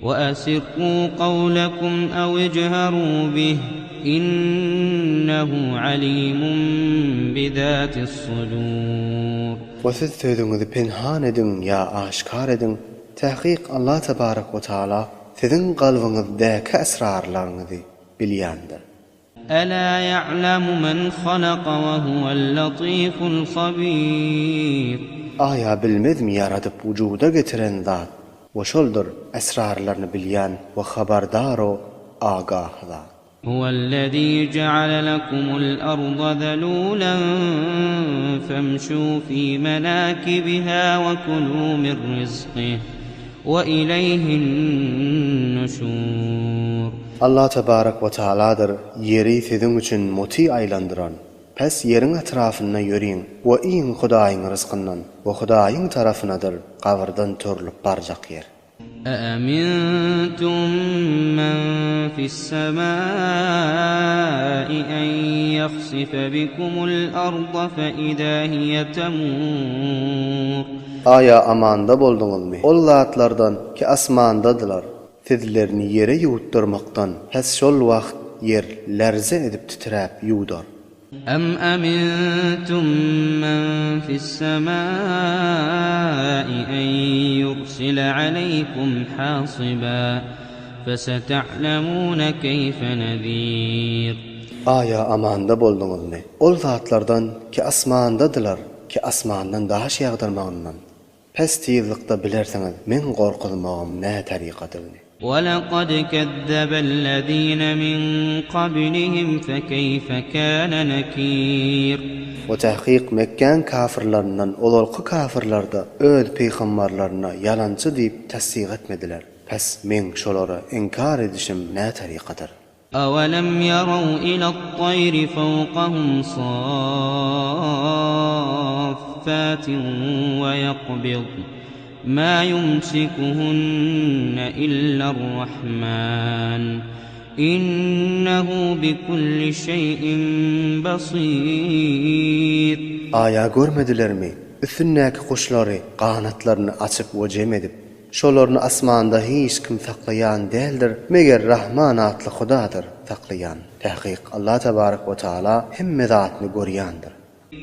وأسروا قولكم أو اجهروا به إنه عليم بذات الصدور. وsiz sözüňizi pinhan edin ýa aşkar edin. Tahqiq Allah tebarek we taala siziň galbyňyzdäki esrarlaryňyzy bilýändir. ألا يعلم من خلق وهو اللطيف الخبير. Aya bilmezmi yaradyp wujuda getiren zat? Oşoldur esrarlaryny bilýän we habardar o agah zat. هو الذي جعل لكم الأرض ذلولا فامشوا في مناكبها وكلوا من رزقه وإليه النشور. Allah tebarek we taaladır yeri siziň üçin muti aýlandyran. Pes yeriň etrafynda ýöriň we iň Hudaýyň rızkyndan we Hudaýyň tarapynadyr gawrdan törlüp barjak yer. أأمنتم من في السماء أن يخسف بكم الأرض فإذا هي تمور. Aya amanda bolduňyzmy? Ol zatlardan ki asmandadylar. Sizlerini yere ýuwutdyrmakdan hes şol wagt yer lerze edip titräp ýuwdar. أم أمنتم من في السماء أن يرسل عليكم حاصبا فستعلمون كيف نذير. Aya amanda bolduňyzmy? Ol zatlardan ki asmandadylar ki asmandan daha ýagdyrmagyndan pes tizlikde bilersiňiz men gorkulmagym näme tarykadyr. ولقد كذب الذين من قبلهم فكيف كان نكير. وتحقيق Mekkan kafirlerinden olalky kafirlarda öz peýgamberlerine ýalançy diýip tasdiq etmediler. Pes men şolary inkar edişim näme tarykadyr. أولم يروا إلى الطير فوقهم صافات ويقبض ما يمسكهن إلا الرحمن إنه بكل شيء بصير. Aya görmedilermi? Üstündäki kuşlary kanatlaryny açyp wejem edip şolaryny asmanda hiç kim saklayan däldir meger Rahman atly Hudadyr saklayan. Tahqiq Allah tebarek we taala hemme zatny görýändir.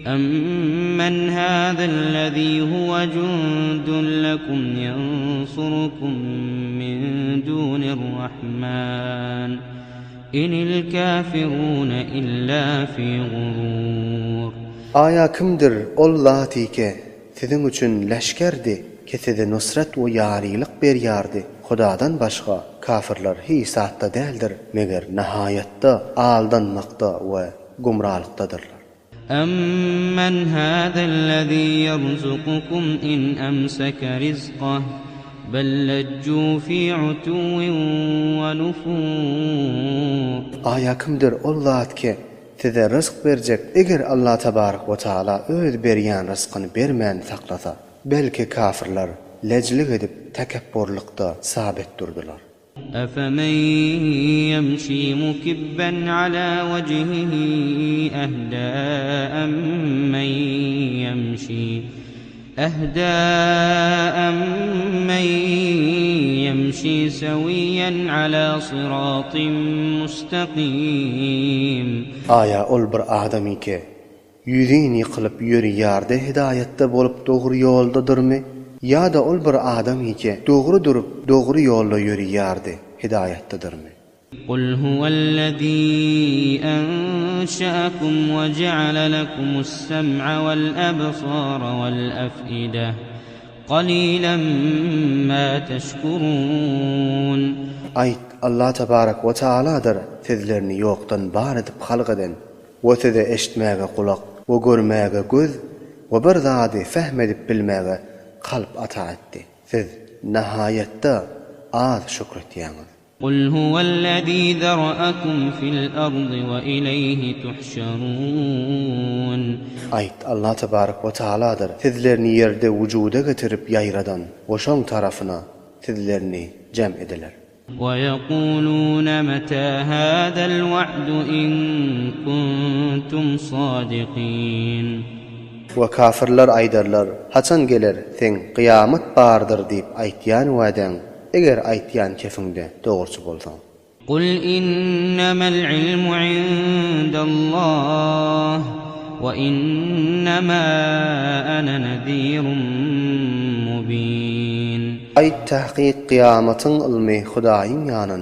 أمن هذا الذي هو جند لكم ينصركم من دون الرحمن إن الكافرون إلا في غرور. Aya kimdir ol zatike siziň üçin leşkerdi ki size nusret we ýarylyk berýärdi. Hudadan başga kafirler hiç satda däldir meger nihayetde aldanmakda we gumralykdadyrlar. أمن هذا الذي يرزقكم إن أمسك رزقه بل لجوا في عتو ونفور. Aya kimdir ol zat ki size rızk berjek eger Allah tebarek we taala öz berýän rızkyny bermän saklasa belki kafirler lejlik edip tekebburlukda sabit durdular. أفمن يمشي مكبا على وجهه أهدى أمن يمشي سويا على صراط مستقيم. Aya ol bir adamy ki ýüzini ýykylyp ýörýärde hidayetde bolup dogry ýoldadyrmy? Ya da ol bir adamy ki dogry durup dogry ýolda ýörýärdi hidayetdedirmi? قل هو الذي أنشأكم وجعل لكم السمع والأبصار والأفئدة قليلا ما تشكرون. Ayt Allah tebarek we taaladyr sizlerini ýokdan bar edip halk eden we size eşitmäge kulak we görmäge göz we bir zady fehm edip bilmäge kalp ata etdi. Siz nihayetde az şükretýäňiz. قل هو الذي ذرأكم في الأرض وإليه تحشرون. Ayt Allah tebarek we taaladyr sizlerini ýerde wujuda getirip ýayradan we şoň tarafyna sizlerini cem ediler. ويقولون متى هذا الوعد إن كنتم صادقين. Ve kafirler aýdarlar, haçan geler sen kıyamet bardır diýip aýtýan wäden eger aýtýan kefiňde dogurçy bolsaň. قل إنما العلم عند الله وإنما أنا نذير مبين. Aýt tahqiq kıyamatyň ilmi Hudaýyň ýanynda.